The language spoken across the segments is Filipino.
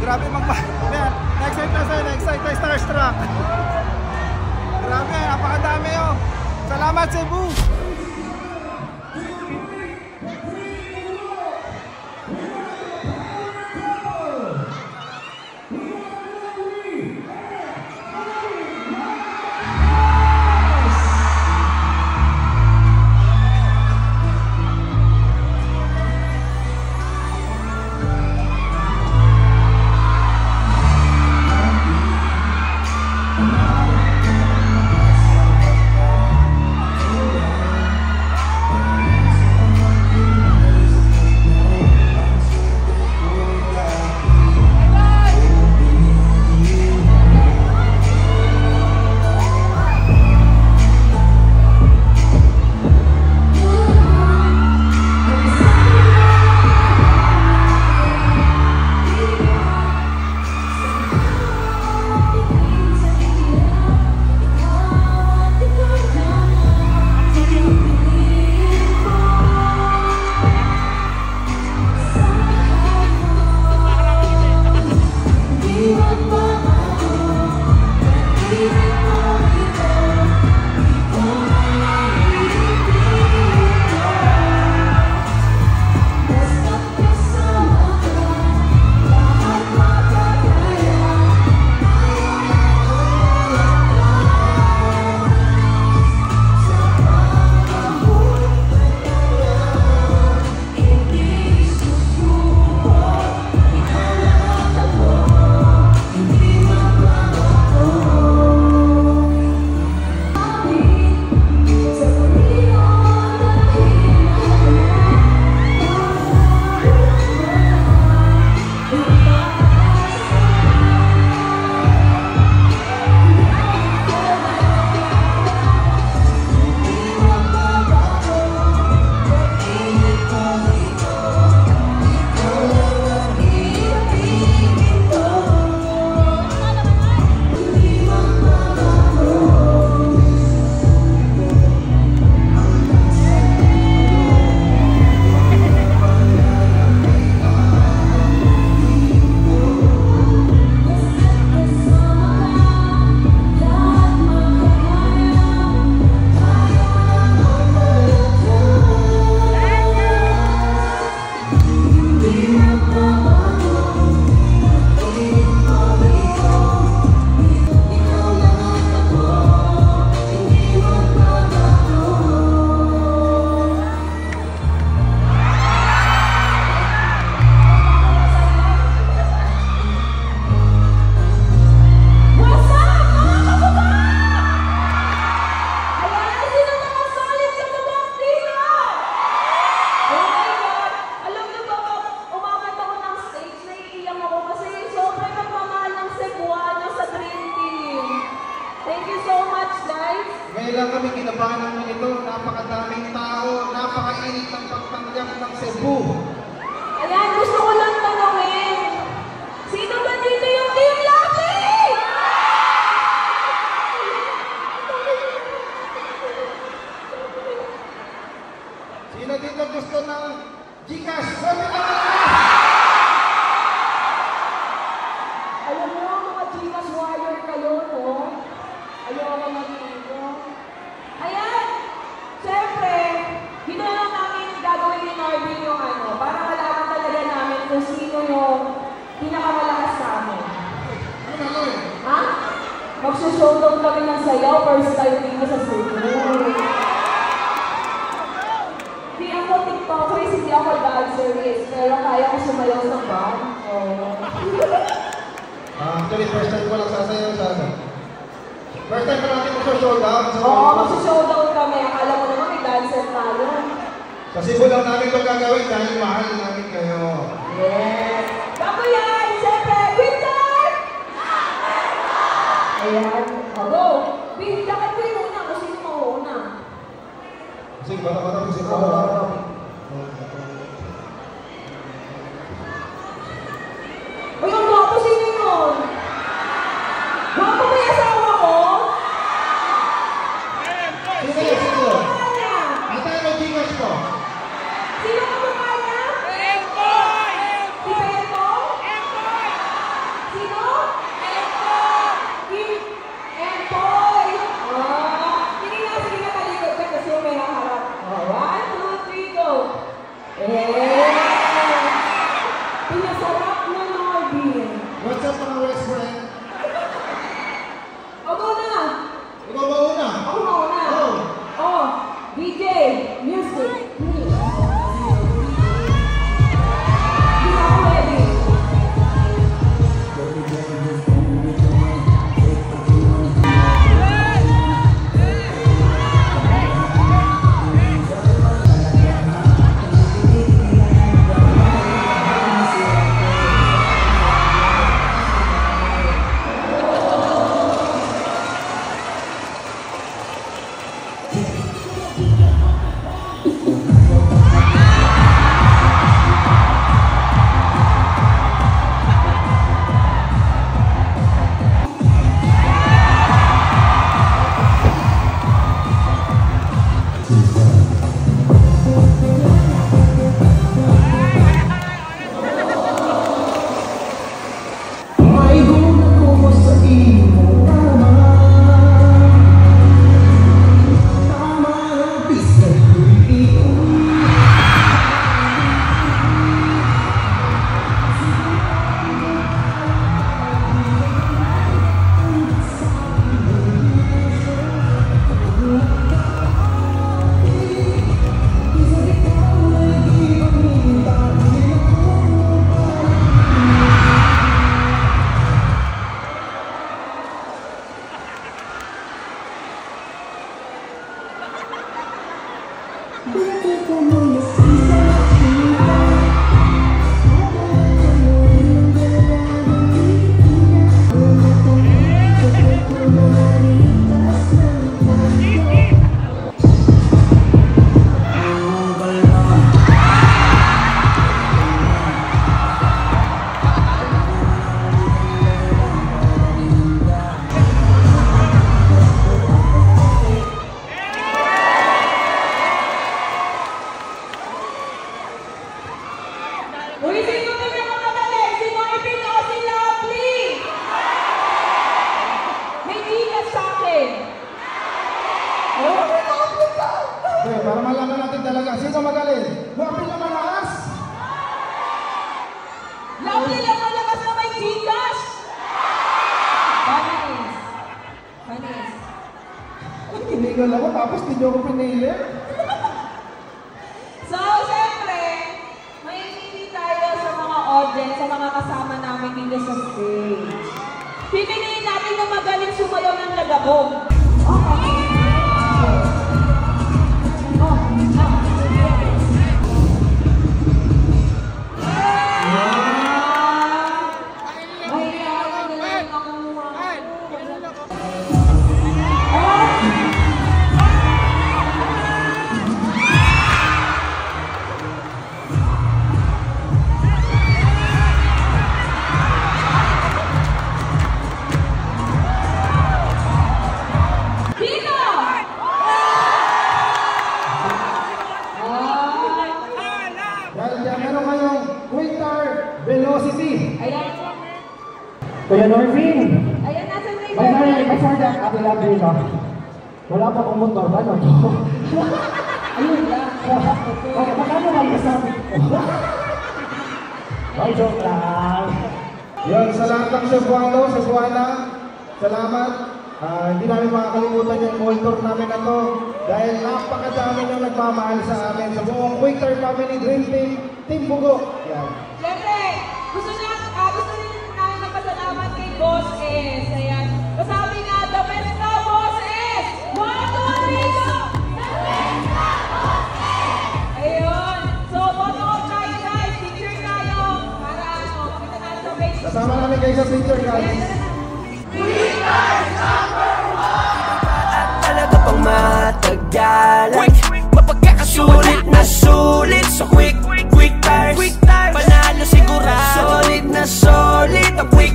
Grabe na-excite tayo starstruck. Grabe, napakadami oh. Salamat Cebu. Ngayon kami kinabahan ng ito, napakadaming tao, napakainit ng pagtanggap ng Cebu. Ayan, gusto ko lang tanongin. Sino ba dito yung Team Lucky? Sino dito gusto ng Gcash? Alam mo, mga Gcash warrior kayo, no? Ayaw ka mag-ito. Ayan! Siyempre, dito lang namin gagawin ni Norvin yung ano, para malaman talaga namin kung sino yung pinakamalakas sa amin. Ha? Magsushowdown kami ng sayaw, first time dito sa Cebu. Sa Cebu lang namin ito gagawin dahil mahal namin kayo. Yes! Bago yan, siyempre, winter! Ayan, go! Dapat ko yung una, kasi yung mauuna. Sige, bata-bata kasi ito. O yung gwapo, sino yun? Gwapo ba yung asawa ko? Sino yun? Sino? Kanya? Atay mo Gcash ko. Sino ka ba kanya? Emboy! Si Beto? Emboy! Sino? Emboy! Emboy! Oh, sige nga talikod ka kasi may haharap. Oh, 1, 2, 3, go! Pinasarap na Norbin. What's up mga best friend? O, go na! Ikaw ba una? Ako mauna. Go! Oh, DJ, music, please. Hindi ako ready. Uy, sino na yung mga magaling? Si Marvin o si Lovely? May gigas sa akin. Oh, may Lovely ka! Okay, para malaman natin talaga, sino magaling? Wapil na malakas! Lovely lang malakas na may gigas! Panis. Panis. Kinigal ako tapos hindi ako pinili. So, siyempre, may hindi tayo sa mga audience, sa mga kasama namin dito sa stage. Pipiliin natin na magaling sumayaw ng lagabog. Okay. Meron kayong Winter Velocity. Ayan. Kuya Norvin, Ayan, nasa may before that, Ate Lovely, no? Wala pa akong motor ba, no? Ayun lang. Okay, magkano lang kasabi ko? Ay, joke lang. Yun, sa lahat ng Cebuana, salamat. Hindi namin makakalimutan yung mall tour namin na to dahil napakadami yung nagmamahal sa amin sa buong Winter Family Dream Team, Team Bugo. Yan. Siyempre, gusto rin namin magpasalamat kay Boss S. Ayan. Kasabi nga, the best ka, Boss S! 1, 2, 3, go! The best ka, Boss S! Ayun. sa picture, guys. At talaga pang matagalan, mapagkakasulit na sulit. So quick tires, panalo sigurado. Solid na solid, ang quick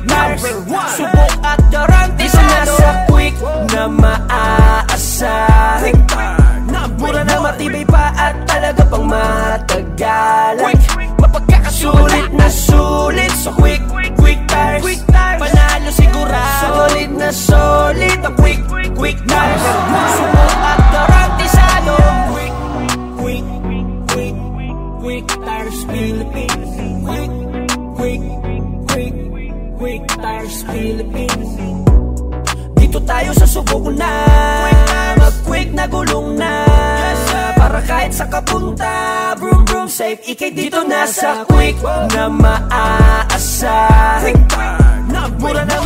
tires. Subok at garantisado, nasa quick na maaasahan. Mura na matibay pa at talaga pang matagalan, mapagkakasulit na sulit. So quick tires, panalo sigurado. Solid na solid, ang quick tires. Subok at garantisado. Quick tires Philippines. Quick tires Philippines. Dito tayo sa subok na, mag-quick na gulong na, para kahit sa kapunta, vroom vroom safe, ikay dito na sa quick na maaasahan. Mura na